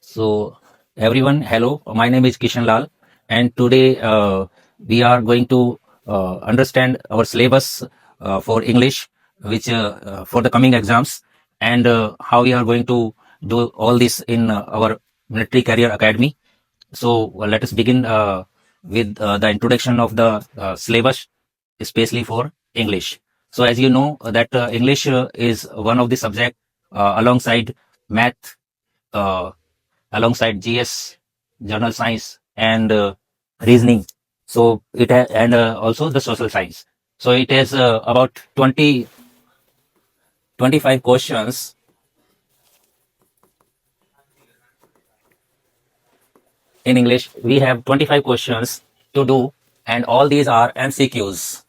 So, everyone, hello. My name is Kishan Lal, and today we are going to understand our syllabus for English, which for the coming exams, and how we are going to do all this in our military career academy. So, let us begin with the introduction of the syllabus, especially for English. So, as you know, that English is one of the subject alongside math. Alongside GS, general science, and reasoning. So and also the social science. So it has about 25 questions in English. We have 25 questions to do, and all these are MCQs.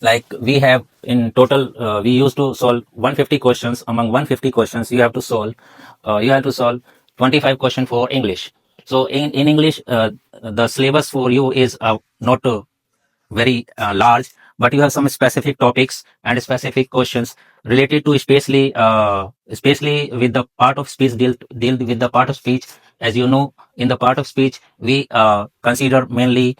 Like we have in total, we used to solve 150 questions. Among 150 questions, you have to solve 25 questions for English. So in English, the syllabus for you is not very large, but you have some specific topics and specific questions related to especially with the part of speech, deal with the part of speech. As you know, in the part of speech, we consider mainly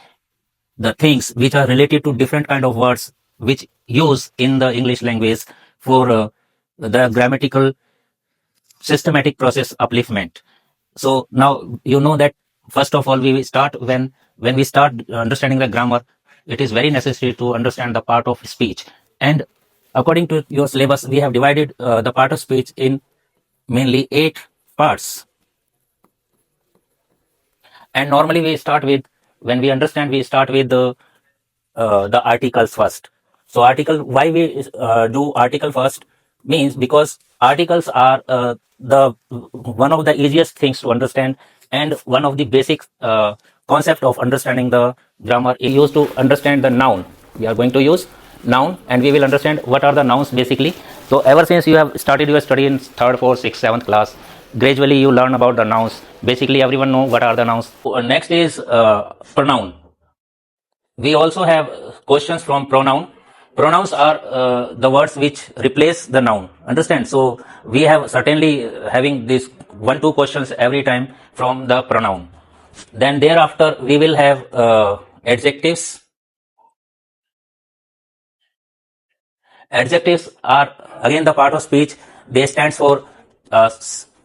the things which are related to different kind of words which use in the English language for the grammatical systematic process upliftment. So now you know that first of all we will start when we start understanding the grammar, it is very necessary to understand the part of speech. And according to your syllabus, we have divided the part of speech in mainly 8 parts. And normally we start with, when we understand, we start with the articles first. So article, why we do article first means because articles are the one of the easiest things to understand, and one of the basic concept of understanding the grammar is used to understand the noun. We are going to use noun, and we will understand what are the nouns basically. So ever since you have started your study in 3rd, 4th, 6th, 7th class, gradually you learn about the nouns. Basically everyone know what are the nouns. Next is pronoun. We also have questions from pronoun. Pronouns are the words which replace the noun. Understand? So we have certainly having these 1-2 questions every time from the pronoun. Then thereafter we will have adjectives. Adjectives are again the part of speech. They stands for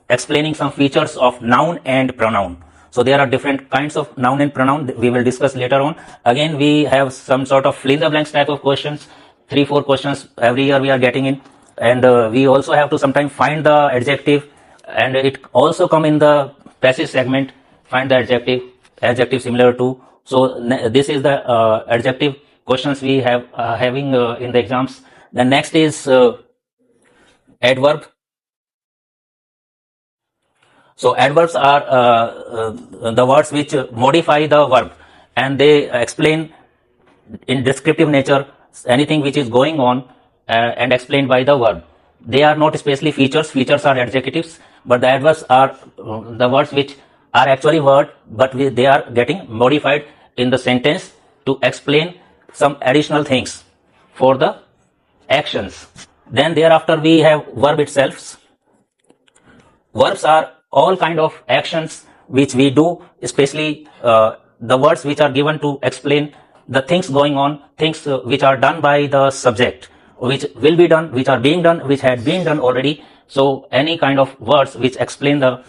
explaining some features of noun and pronoun. So there are different kinds of noun and pronoun we will discuss later on. Again, we have some sort of fill in the blanks type of questions. 3-4 questions every year we are getting in, and we also have to sometimes find the adjective, and it also come in the passage segment. Find the adjective similar to. So this is the adjective questions we have having in the exams. The next is adverb. So adverbs are the words which modify the verb, and they explain in descriptive nature anything which is going on and explained by the verb. They are not especially features. Features are adjectives, but the adverbs are the words which are actually word, but they are getting modified in the sentence to explain some additional things for the actions. Then thereafter we have verb itself. Verbs are all kind of actions which we do, especially the words which are given to explain the things going on, things which are done by the subject, which will be done, which are being done, which had been done already. So any kind of words which explain the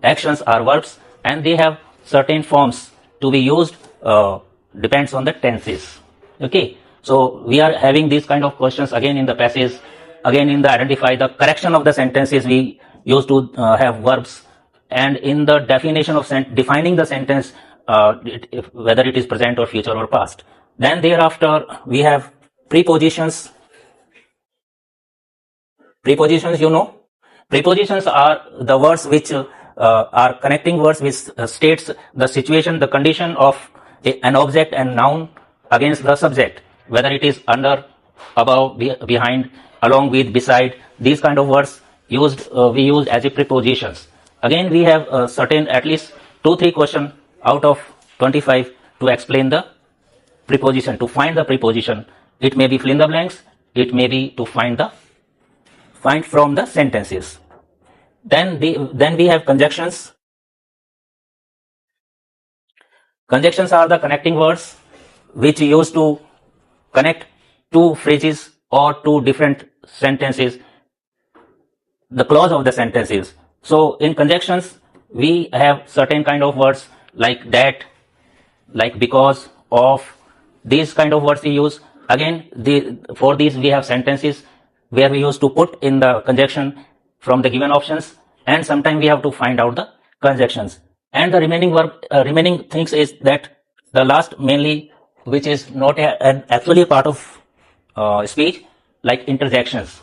actions are verbs, and they have certain forms to be used, depends on the tenses. Okay, so we are having these kind of questions again in the passage. Again, in the identify the correction of the sentences, we used to have verbs, and in the definition of defining the sentence, whether it is present or future or past. Then thereafter we have prepositions. Prepositions, you know, prepositions are the words which are connecting words which states the situation, the condition of an object and noun against the subject, whether it is under, above, behind, along with, beside. These kind of words used we use as a prepositions. Again, we have certain at least 2-3 questions out of 25 to explain the preposition, to find the preposition. It may be fill in the blanks, it may be to find from the sentences. Then we have conjunctions. Conjunctions are the connecting words which we use to connect two phrases or two different sentences, the clause of the sentences. So in conjunctions, we have certain kind of words like that, like because, of, these kind of words we use. Again, for these we have sentences where we used to put in the conjunction from the given options, and sometimes we have to find out the conjunctions. And the remaining things is that the last mainly, which is not an actually part of speech, like interjections.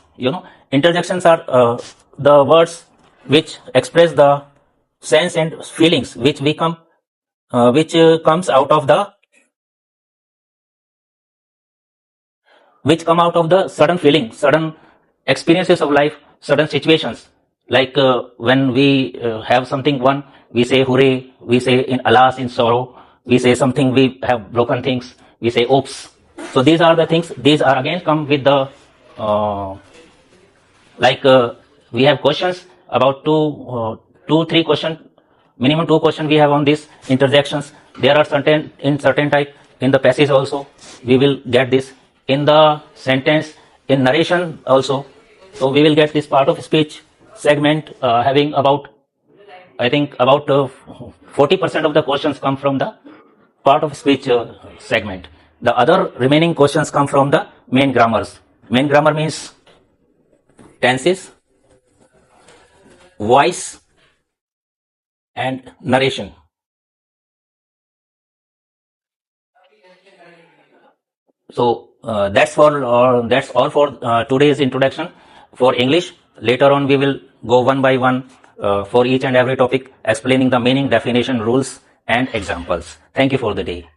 Interjections are the words which express the sense and feelings which comes out of the sudden feeling, sudden experiences of life, sudden situations. Like when we have something won, we say hooray, we say in alas, in sorrow, we say something, we have broken things, we say oops. So these are the things, these are again come with the, we have questions about three questions, minimum 2 questions we have on these interjections. There are certain type in the passage also, we will get this in the sentence, in narration also. So we will get this part of speech segment having about, I think about 40% of the questions come from the part of speech segment. The other remaining questions come from the main grammars. Main grammar means tenses, voice, and narration. So that's all for today's introduction for English. Later on we will go one by one for each and every topic, explaining the meaning, definition, rules, and examples. Thank you for the day.